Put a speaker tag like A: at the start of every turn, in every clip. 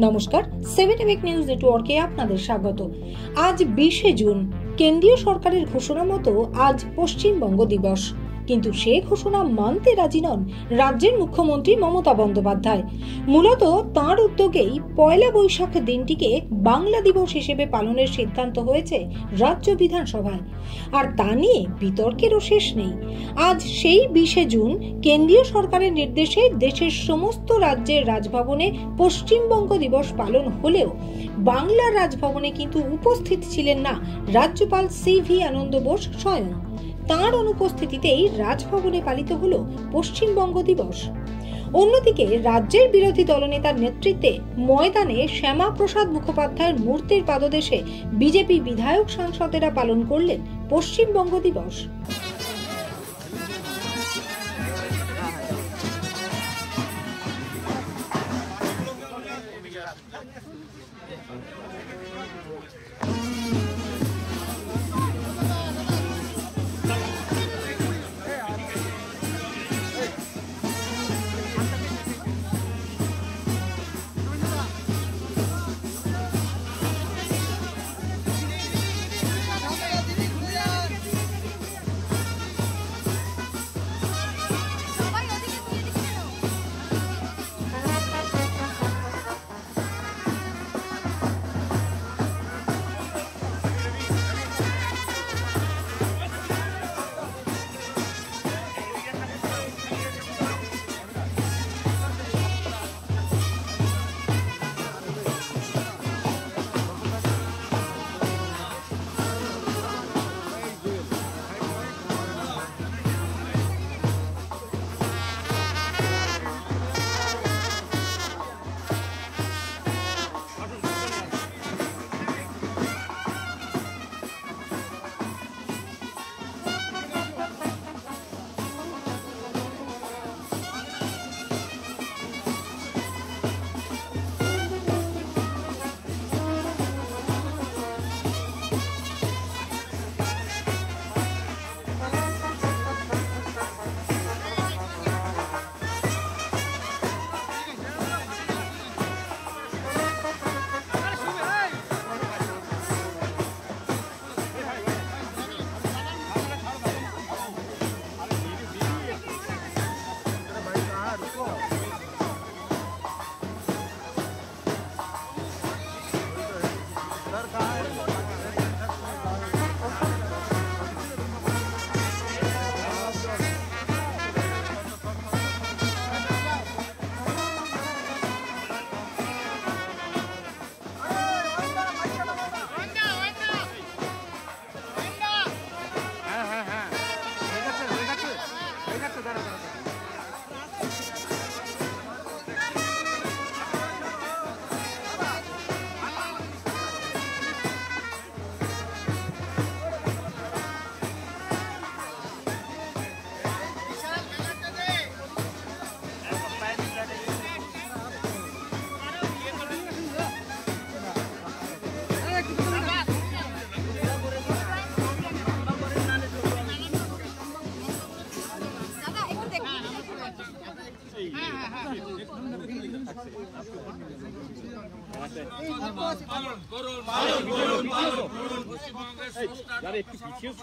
A: নমস্কার, 7 নিউজ নেটওয়ার্কে আপনাদের স্বাগত। আজ 20শে জুন, কেন্দ্রীয় সরকারের ঘোষণা মতো আজ পশ্চিমবঙ্গ দিবস। কিন্তু সে ঘোষণা মানতে রাজি নন রাজ্যের মুখ্যমন্ত্রী মমতা বন্দ্যোপাধ্যায়। মূলত তাঁর উদ্যোগেই পয়লা বৈশাখ দিনটিকে বাংলা দিবস হিসেবে পালনের সিদ্ধান্ত হয়েছে রাজ্য বিধানসভায়। আর তা নিয়ে বিতর্কেরও শেষ নেই। আজ সেই 20শে জুন কেন্দ্রীয় সরকারের নির্দেশে দেশের সমস্ত রাজ্যের রাজভবনে পশ্চিমবঙ্গ দিবস পালন হলেও বাংলার রাজভবনে কিন্তু উপস্থিত ছিলেন না রাজ্যপাল সিভি আনন্দ বোস স্বয়ং। তাঁর অনুপস্থিতিতেই রাজভবনে পালিত হলো পশ্চিমবঙ্গ দিবস। অন্যদিকে রাজ্যের বিরোধী দলনেতার নেতৃত্বে ময়দানে শ্যামাপ্রসাদ মুখোপাধ্যায়ের মূর্তির পাদদেশে বিজেপি বিধায়ক সাংসদেরা পালন করলেন পশ্চিমবঙ্গ দিবস।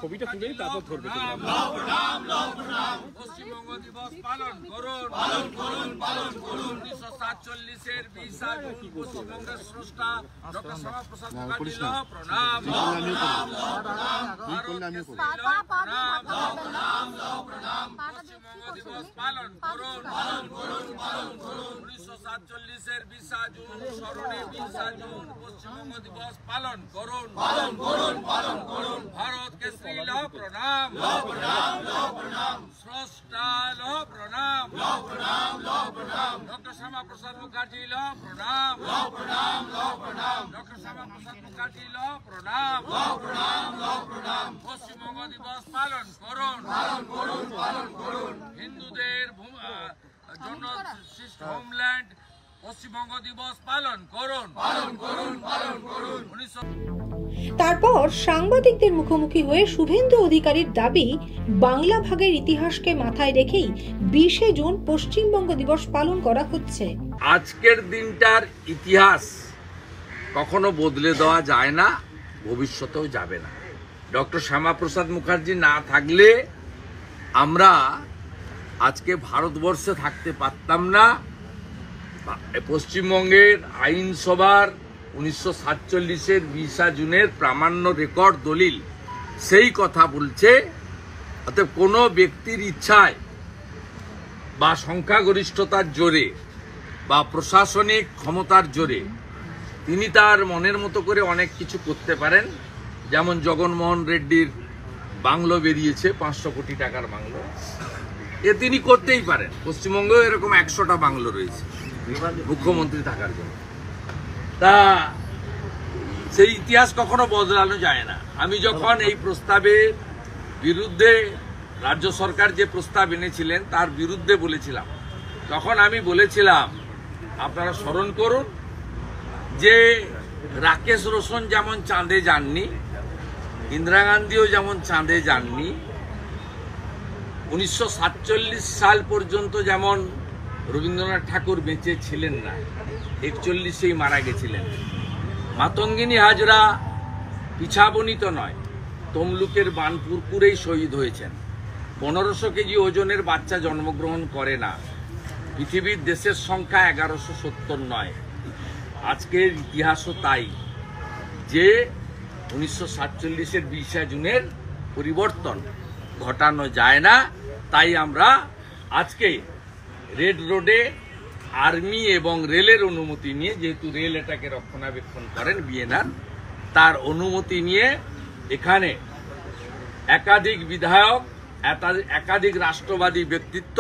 B: ছবিটা তুলে তারপর ধরবে।
C: পশ্চিমবঙ্গ দিবস পালন করুন। 1947-এর 20 জুন পশ্চিমবঙ্গের স্রষ্টা ডক্টর শ্যামাপ্রসাদ মুখার্জির প্রণাম। পশ্চিমবঙ্গ দিবস পালন করুন। 1947-এর 20 জুন স্মরণে 20 জুন পশ্চিমবঙ্গ দিবস পালন করুন। ভারত কেসরি লো প্রণাম। স্রষ্টা লো প্রণাম। ডক্টর শ্যামাপ্রসাদ মুখার্জি লো প্রণাম। ডক্টর শ্যামাপ্রসাদ মুখার্জি লো প্রণাম। পশ্চিমবঙ্গ দিবস পালন করুন। হিন্দুদের জন্য সৃষ্ট হোমল্যান্ড পশ্চিমবঙ্গ দিবস পালন করুন।
A: তারপর সাংবাদিকদের মুখোমুখি হয়ে শুভেন্দু অধিকারীর দাবি, বাংলা ভাগের ইতিহাসকে মাথায় রেখেই 20শে জুন পশ্চিমবঙ্গ দিবস পালন করা হচ্ছে।
C: আজকের দিনটার ইতিহাস কখনো বদলে দেওয়া যায় না, ভবিষ্যতেও যাবে না। ডক্টর শ্যামাপ্রসাদ মুখার্জি না থাকলে আমরা আজকে ভারতবর্ষে থাকতে পারতাম না। পশ্চিমবঙ্গের আইনসভার 1947-এর 20শে জুনের প্রামাণ্য রেকর্ড দলিল সেই কথা বলছে। অতএব কোনো ব্যক্তির ইচ্ছায় বা সংখ্যাগরিষ্ঠতার জোরে বা প্রশাসনিক ক্ষমতার জোরে তিনি তার মনের মতো করে অনেক কিছু করতে পারেন। যেমন জগনমোহন রেড্ডির বাংলো বেরিয়েছে, 500 কোটি টাকার বাংলো, এ তিনি করতেই পারেন। পশ্চিমবঙ্গেও এরকম 100টা বাংলো রয়েছে মুখ্যমন্ত্রী থাকার জন্য। তা সেই ইতিহাস কখনো বদলানো যায় না। আমি যখন এই প্রস্তাবের বিরুদ্ধে, রাজ্য সরকার যে প্রস্তাব এনেছিলেন তার বিরুদ্ধে বলেছিলাম, তখন আমি বলেছিলাম আপনারা স্মরণ করুন যে রাকেশ রোশন যেমন চাঁদে যাননি, ইন্দিরা গান্ধীও যেমন চাঁদে যাননি, 1947 সাল পর্যন্ত যেমন রবীন্দ্রনাথ ঠাকুর বেঁচে ছিলেন না, 41-এই মারা গেছিলেন। মাতঙ্গিনী হাজরা পিছাবনিত নয়, তমলুকের বানপুরপুরেই শহীদ হয়েছেন। 1500 কেজি ওজনের বাচ্চা জন্মগ্রহণ করে না। পৃথিবীর দেশের সংখ্যা 1170 নয়। আজকের ইতিহাসও তাই, যে 1947-এর 20শে জুনের পরিবর্তন ঘটানো যায় না। তাই আমরা আজকে রেড রোডে আর্মি এবং রেলের অনুমতি নিয়ে, যেহেতু রেল এটাকে রক্ষণাবেক্ষণ করেন বিএনআর, তার অনুমতি নিয়ে এখানে একাধিক বিধায়ক, একাধিক রাষ্ট্রবাদী ব্যক্তিত্ব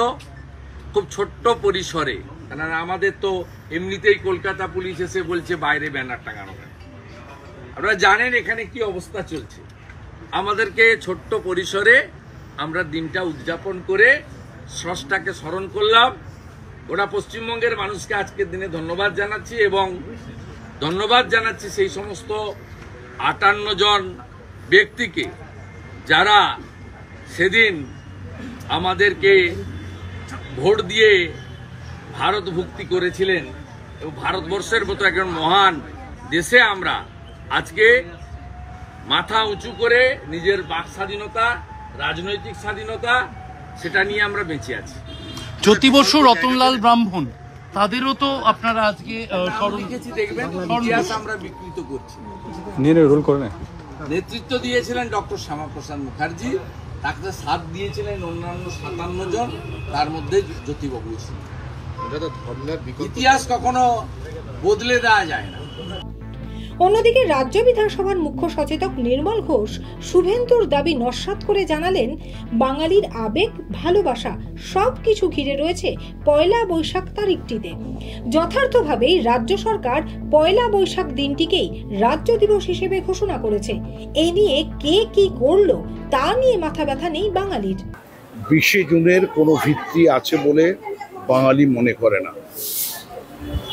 C: খুব ছোট্ট পরিসরে, কারণ আমাদের তো এমনিতেই কলকাতা পুলিশ এসে বলছে বাইরে ব্যানার টাঙানো। আপনারা জানেন এখানে কি অবস্থা চলছে। আমাদেরকে ছোট্ট পরিসরে আমরা দিনটা উদযাপন করে স্রষ্টাকে স্মরণ করলাম। ওরা পশ্চিমবঙ্গের মানুষকে আজকের দিনে ধন্যবাদ জানাচ্ছি, এবং ধন্যবাদ জানাচ্ছি সেই সমস্ত 58 জন ব্যক্তিকে যারা সেদিন আমাদেরকে ভোট দিয়ে ভারত ভুক্তি করেছিলেন। এবং ভারতবর্ষের মতো একজন মহান দেশে আমরা আজকে মাথা উঁচু করে নিজের বাক স্বাধীনতা, রাজনৈতিক স্বাধীনতা, সেটা নিয়ে আমরা বেঁচে আছি।
D: জ্যোতি বসু, রতনলাল ব্রাহ্মণ, তাদেরও তো আপনারা আজকে
C: লিখেছি, দেখবেন ইতিহাস আমরা বিকৃত করছি।
B: রোল করে না,
C: নেতৃত্ব দিয়েছিলেন ডক্টর শ্যামাপ্রসাদ মুখার্জি, তাকে সাথ দিয়েছিলেন অন্যান্য 57 জন, তার মধ্যে জ্যোতিবাবু ছিলেন। ইতিহাস কখনো বদলে দেওয়া যায় না।
A: অন্যদিকে রাজ্য বিধানসভার মুখ্য সচেতক নির্মল ঘোষ শুভেন্দুর দাবি নস্যাৎ করে জানালেন, বাঙালির আবেগ, ভালোবাসা সবকিছু ঘিরে রয়েছে পয়লা বৈশাখ তারিখটিতে। যথার্থভাবেই রাজ্য সরকার পয়লা বৈশাখ দিনটিকেই রাজ্য দিবস হিসেবে ঘোষণা করেছে। এ নিয়ে কে কি করলো তা নিয়ে মাথা ব্যথা নেই বাঙালির।
E: 20শে জুনের কোনো ভিত্তি আছে বলে বাঙালি মনে করে না।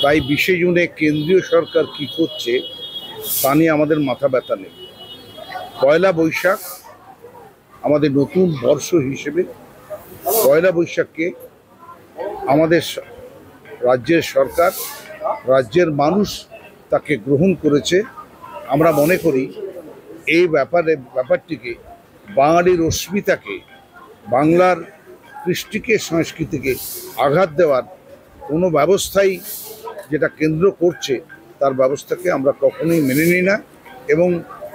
E: তাই 20শে জুনে কেন্দ্রীয় সরকার কি করছে তা নিয়ে আমাদের মাথা ব্যথা নেই। পয়লা বৈশাখ আমাদের নতুন বর্ষ হিসেবে পয়লা বৈশাখকে আমাদের রাজ্যের সরকার, রাজ্যের মানুষ তাকে গ্রহণ করেছে। আমরা মনে করি এই ব্যাপারটিকে, বাঙালির অস্মিতাকে, বাংলার কৃষ্টিকে, সংস্কৃতিকে আঘাত দেওয়ার কোনো ব্যবস্থাই যেটা কেন্দ্র করছে তার ব্যবস্থাকে আমরা কখনোই মেনে নিই না। এবং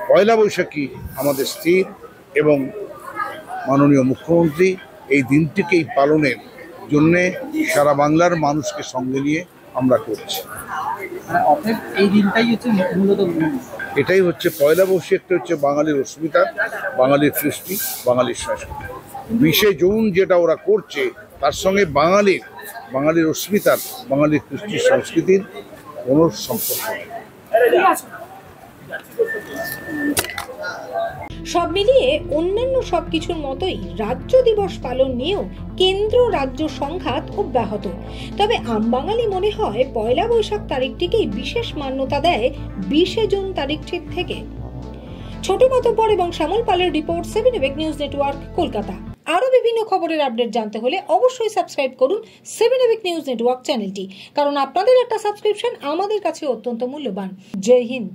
E: পয়লা বৈশাখী আমাদের স্থির, এবং মাননীয় মুখ্যমন্ত্রী এই দিনটিকেই পালনের জন্যে সারা বাংলার মানুষকে সঙ্গে নিয়ে আমরা করছি।
F: এই দিনটাই হচ্ছে মূলত,
E: এটাই হচ্ছে পয়লা বৈশাখটা, হচ্ছে বাঙালির অস্মিতা, বাঙালির কৃষ্টি, বাঙালির সংস্কৃতি। 20শে জুন যেটা ওরা করছে তার সঙ্গে বাঙালির অস্মিতার, বাঙালির কৃষ্টি সংস্কৃতির কোনো সম্পর্ক নেই।
A: সব মিলিয়ে অন্যান্য সবকিছুর মতোই রাজ্য দিবস পালন নিয়েও কেন্দ্র রাজ্য সংঘাত অব্যাহত। তবে আমবাঙালি মনে হয় পয়লা বৈশাখ তারিখটিকেই বিশেষ মান্যতা দেয় 20 জুন তারিখটির থেকে। ছোট মাতব্বর এবং শ্যামল পালের রিপোর্ট, 7 এবেক নিউজ নেটওয়ার্ক, কলকাতা। আরো বিভিন্ন খবরের আপডেট জানতে হলে অবশ্যই সাবস্ক্রাইব করুন 7 এবেক নিউজ নেটওয়ার্ক চ্যানেলটি, কারণ আপনাদের একটা সাবস্ক্রিপশন আমাদের কাছে অত্যন্ত মূল্যবান। জয় হিন্দ।